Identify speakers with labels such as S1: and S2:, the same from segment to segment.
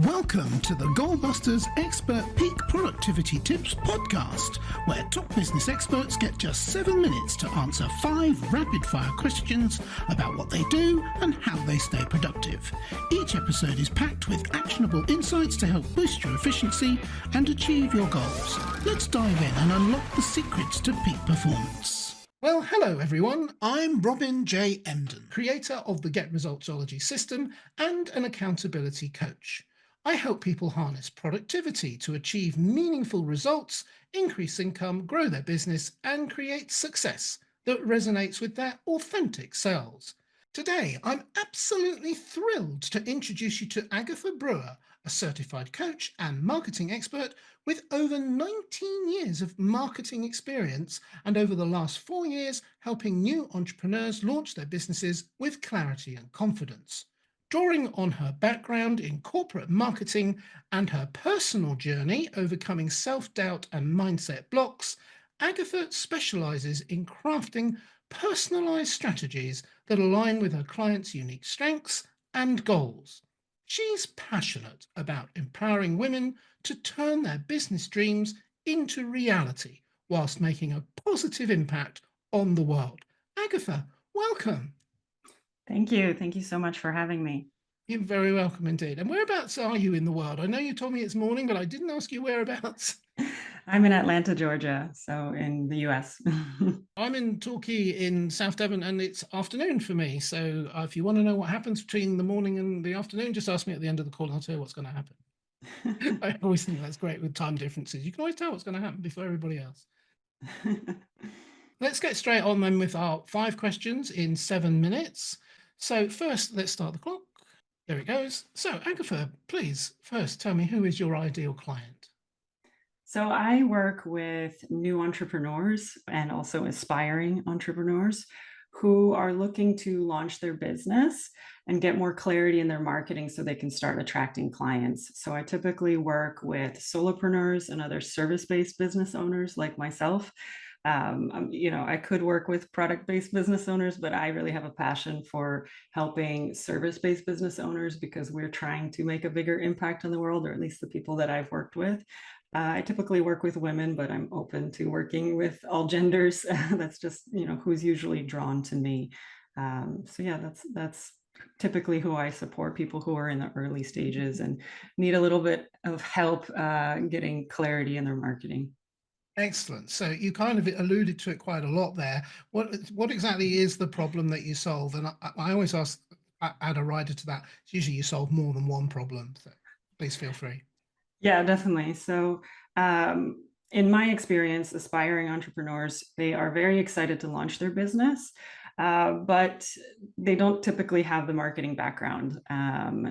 S1: Welcome to the Goalbusters Expert Peak Productivity Tips podcast, where top business experts get just 7 minutes to answer 5 rapid-fire questions about what they do and how they stay productive. Each episode is packed with actionable insights to help boost your efficiency and achieve your goals. Let's dive in and unlock the secrets to peak performance. Well, hello everyone. I'm Robin J. Emden, creator of the Get Resultsology system and an accountability coach. I help people harness productivity to achieve meaningful results, increase income, grow their business, and create success that resonates with their authentic selves. Today, I'm absolutely thrilled to introduce you to Agatha Brewer, a certified coach and marketing expert with over 19 years of marketing experience and over the last 4 years helping new entrepreneurs launch their businesses with clarity and confidence. Drawing on her background in corporate marketing and her personal journey overcoming self-doubt and mindset blocks, Agatha specializes in crafting personalized strategies that align with her clients' unique strengths and goals. She's passionate about empowering women to turn their business dreams into reality whilst making a positive impact on the world. Agatha, welcome.
S2: Thank you. Thank you so much for having me.
S1: You're very welcome indeed. And whereabouts are you in the world? I know you told me it's morning, but I didn't ask you whereabouts.
S2: I'm in Atlanta, Georgia, so in the US.
S1: I'm in Torquay in South Devon, and it's afternoon for me. So if you want to know what happens between the morning and the afternoon, just ask me at the end of the call and I'll tell you what's going to happen. I always think that's great with time differences. You can always tell what's going to happen before everybody else. Let's get straight on then with our 5 questions in 7 minutes. So first, let's start the clock. There it goes. So Agatha, please first tell me, who is your ideal client?
S2: So I work with new entrepreneurs and also aspiring entrepreneurs who are looking to launch their business and get more clarity in their marketing so they can start attracting clients. So I typically work with solopreneurs and other service-based business owners like myself. I could work with product-based business owners, but I really have a passion for helping service-based business owners because we're trying to make a bigger impact on the world, or at least the people that I've worked with. I typically work with women, but I'm open to working with all genders. That's just, who's usually drawn to me. That's typically who I support, people who are in the early stages and need a little bit of help getting clarity in their marketing.
S1: Excellent. So you kind of alluded to it quite a lot there. What exactly is the problem that you solve? And I always add a rider to that. It's usually you solve more than one problem. So please feel free.
S2: Yeah, definitely. So in my experience, aspiring entrepreneurs, they are very excited to launch their business, but they don't typically have the marketing background.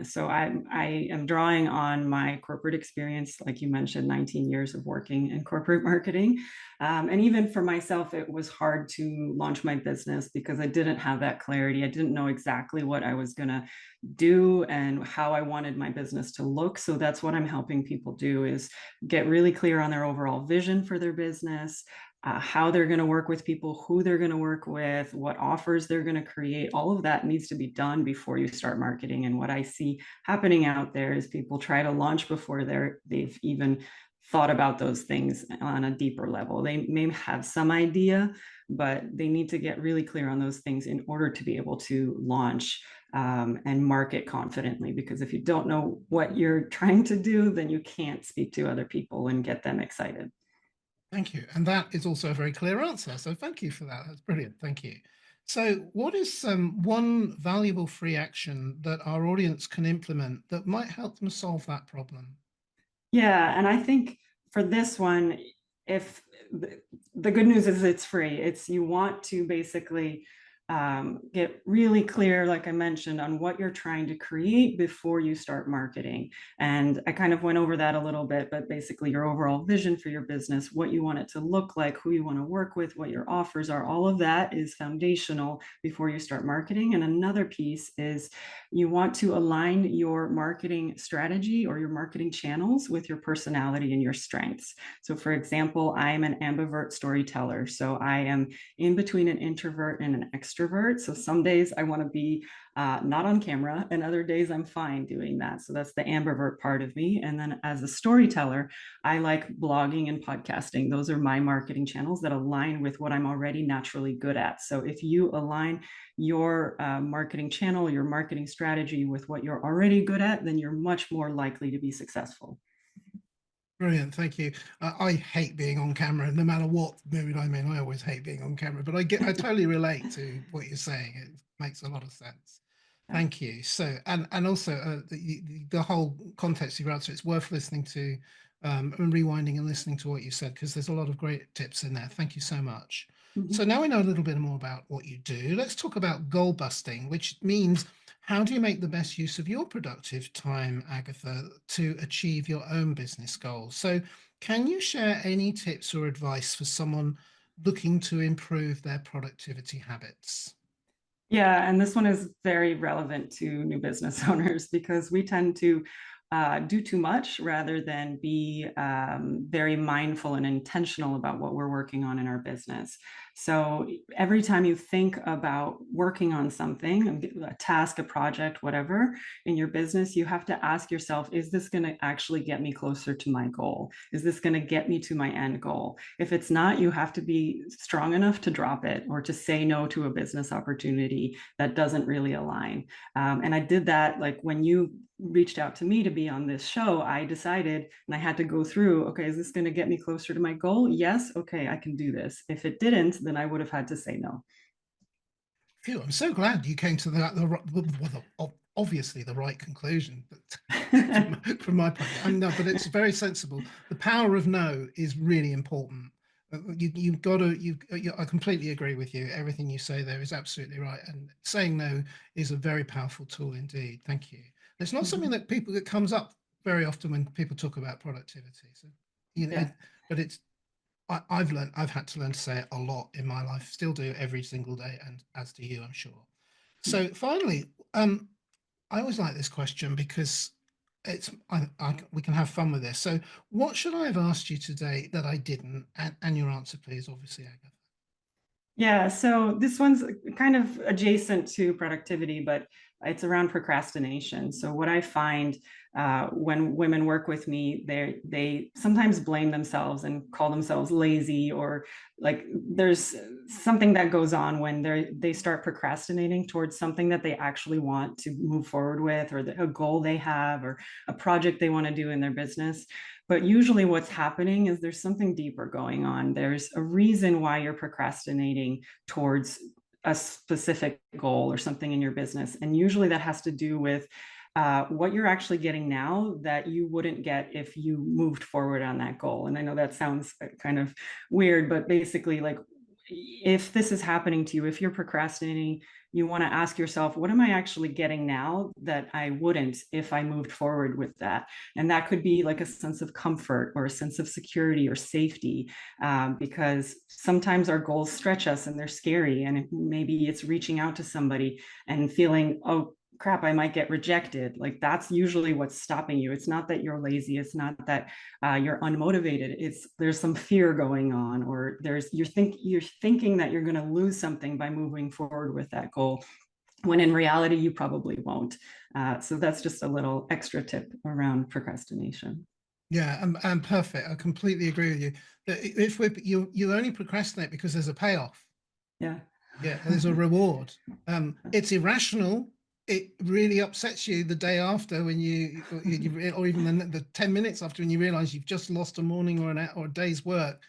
S2: So I am drawing on my corporate experience, like you mentioned, 19 years of working in corporate marketing. And even for myself, it was hard to launch my business because I didn't have that clarity. I didn't know exactly what I was going to do and how I wanted my business to look. So that's what I'm helping people do, is get really clear on their overall vision for their business, how they're going to work with people, who they're going to work with, what offers they're going to create. All of that needs to be done before you start marketing. And what I see happening out there is people try to launch before they've even thought about those things on a deeper level. They may have some idea, but they need to get really clear on those things in order to be able to launch and market confidently. Because if you don't know what you're trying to do, then you can't speak to other people and get them excited.
S1: Thank you. And that is also a very clear answer. So thank you for that. That's brilliant. Thank you. So what is one valuable free action that our audience can implement that might help them solve that problem?
S2: Yeah, and I think for this one, if the good news is it's free. It's, you want to basically get really clear, like I mentioned, on what you're trying to create before you start marketing. And I kind of went over that a little bit, but basically your overall vision for your business, what you want it to look like, who you want to work with, what your offers are, all of that is foundational before you start marketing. And another piece is you want to align your marketing strategy or your marketing channels with your personality and your strengths. So for example, I'm an ambivert storyteller. So I am in between an introvert and an extrovert. extrovert. So some days I want to be not on camera, and other days I'm fine doing that. So that's the ambivert part of me. And then as a storyteller, I like blogging and podcasting. Those are my marketing channels that align with what I'm already naturally good at. So if you align your marketing channel, your marketing strategy with what you're already good at, then you're much more likely to be successful.
S1: Brilliant, thank you. I hate being on camera, no matter what mood I'm in. I always hate being on camera, but I totally relate to what you're saying. It makes a lot of sense.
S2: Yeah.
S1: Thank you. So, and also the whole context of your answer, it's worth listening to and rewinding and listening to what you said, because there's a lot of great tips in there. Thank you so much. So
S2: Mhm.
S1: now we know a little bit more about what you do. Let's talk about goal busting, which means how do you make the best use of your productive time, Agatha, to achieve your own business goals? So, can you share any tips or advice for someone looking to improve their productivity habits?
S2: Yeah, and this one is very relevant to new business owners because we tend to do too much rather than be very mindful and intentional about what we're working on in our business. So every time you think about working on something, a task, a project, whatever in your business, you have to ask yourself, is this going to actually get me closer to my goal? Is this going to get me to my end goal? If it's not, you have to be strong enough to drop it or to say no to a business opportunity that doesn't really align. And I did that like when you reached out to me to be on this show, I decided and I had to go through, okay, is this going to get me closer to my goal? Yes. Okay, I can do this. If it didn't, then I would have had to say no.
S1: Phew, I'm so glad you came to obviously the right conclusion, but from my point of view, no, but it's very sensible. The power of no is really important. You've got to, I completely agree with you. Everything you say there is absolutely right. And saying no is a very powerful tool indeed. Thank you. It's not something
S2: Mhm.
S1: that comes up very often when people talk about productivity. So,
S2: Yeah.
S1: but I've had to learn to say it a lot in my life, still do every single day, and as do you, I'm sure. So finally, I always like this question because we can have fun with this. So what should I have asked you today that I didn't? And your answer, please, obviously, Agatha.
S2: Yeah, so this one's kind of adjacent to productivity, but it's around procrastination. So what I find when women work with me, they sometimes blame themselves and call themselves lazy, or like there's something that goes on when they start procrastinating towards something that they actually want to move forward with, or a goal they have, or a project they want to do in their business. But usually, what's happening is there's something deeper going on. There's a reason why you're procrastinating towards a specific goal or something in your business. And usually, that has to do with what you're actually getting now that you wouldn't get if you moved forward on that goal. And I know that sounds kind of weird, but basically, like, if this is happening to you, if you're procrastinating, you want to ask yourself, what am I actually getting now that I wouldn't if I moved forward with that? And that could be like a sense of comfort or a sense of security or safety, because sometimes our goals stretch us and they're scary. And maybe it's reaching out to somebody and feeling, oh, crap, I might get rejected. Like that's usually what's stopping you. It's not that you're lazy. It's not that you're unmotivated. It's there's some fear going on, or you're thinking that you're going to lose something by moving forward with that goal, when in reality you probably won't. So that's just a little extra tip around procrastination.
S1: Yeah, and perfect. I completely agree with you. That if you only procrastinate because there's a payoff.
S2: Yeah.
S1: Yeah, there's a reward. It's irrational. It really upsets you the day after when or even the 10 minutes after when you realize you've just lost a morning or a day's work,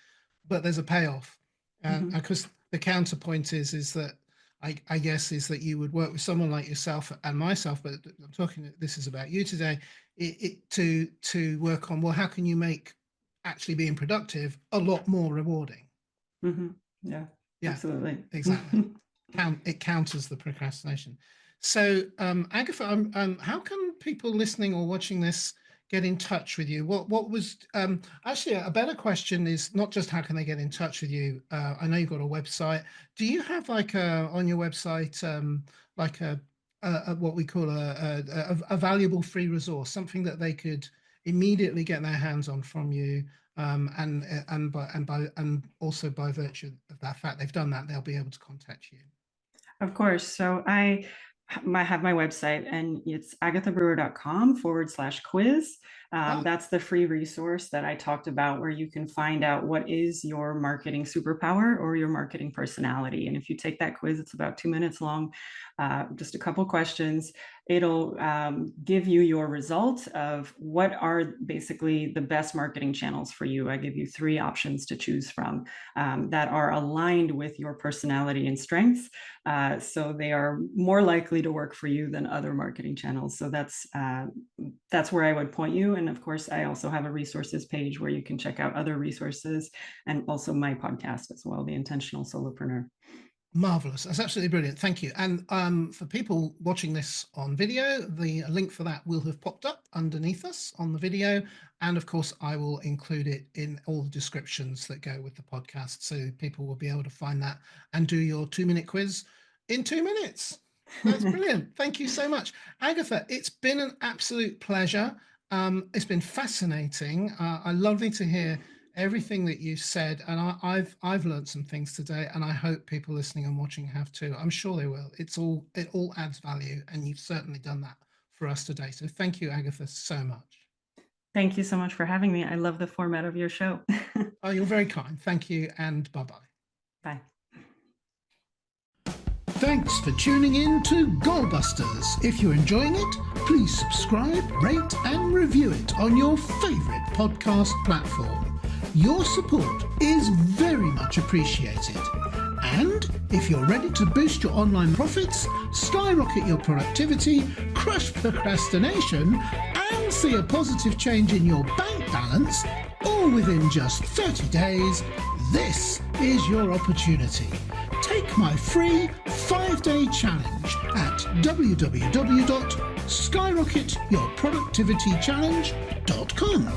S1: but there's a payoff.
S2: Mhm.
S1: Because the counterpoint is that I guess is that you would work with someone like yourself and myself, but I'm talking, this is about you today, to work on, well, how can you make actually being productive a lot more rewarding?
S2: Mhm. Yeah,
S1: Yeah,
S2: absolutely.
S1: exactly. It counters the procrastination. So, Agatha, how can people listening or watching this get in touch with you? What was actually a better question is not just how can they get in touch with you? I know you've got a website. Do you have like on your website like what we call a valuable free resource, something that they could immediately get their hands on from you? And also by virtue of that fact they've done that, they'll be able to contact you.
S2: Of course. So I have my website, and it's agathabrewer.com/quiz.
S1: Ah,
S2: That's the free resource that I talked about, where you can find out what is your marketing superpower or your marketing personality. And if you take that quiz, it's about 2 minutes long, just a couple questions. It'll give you your result of what are basically the best marketing channels for you. I give you 3 options to choose from that are aligned with your personality and strengths. So they are more likely to work for you than other marketing channels. So that's where I would point you. And of course, I also have a resources page where you can check out other resources, and also my podcast as well, The Intentional Solopreneur.
S1: marvelous. That's absolutely brilliant. Thank you. And for people watching this on video, the link for that will have popped up underneath us on the video. And of course, I will include it in all the descriptions that go with the podcast, so people will be able to find that and do your 2-minute quiz in 2 minutes. That's brilliant. Thank you so much. Agatha, it's been an absolute pleasure. It's been fascinating. Lovely to hear everything that you said, and I've learned some things today, and I hope people listening and watching have too. I'm sure they will. It all adds value, and you've certainly done that for us today. So thank you, Agatha, so much.
S2: Thank you so much for having me. I love the format of your show.
S1: Oh, you're very kind. Thank you, and bye-bye.
S2: Bye.
S1: Thanks for tuning in to Goalbusters. If you're enjoying it, please subscribe, rate, and review it on your favourite podcast platform. Your support is very much appreciated. And if you're ready to boost your online profits, skyrocket your productivity, crush procrastination, and see a positive change in your bank balance, all within just 30 days, this is your opportunity. Take my free 5-day challenge at www.skyrocketyourproductivitychallenge.com.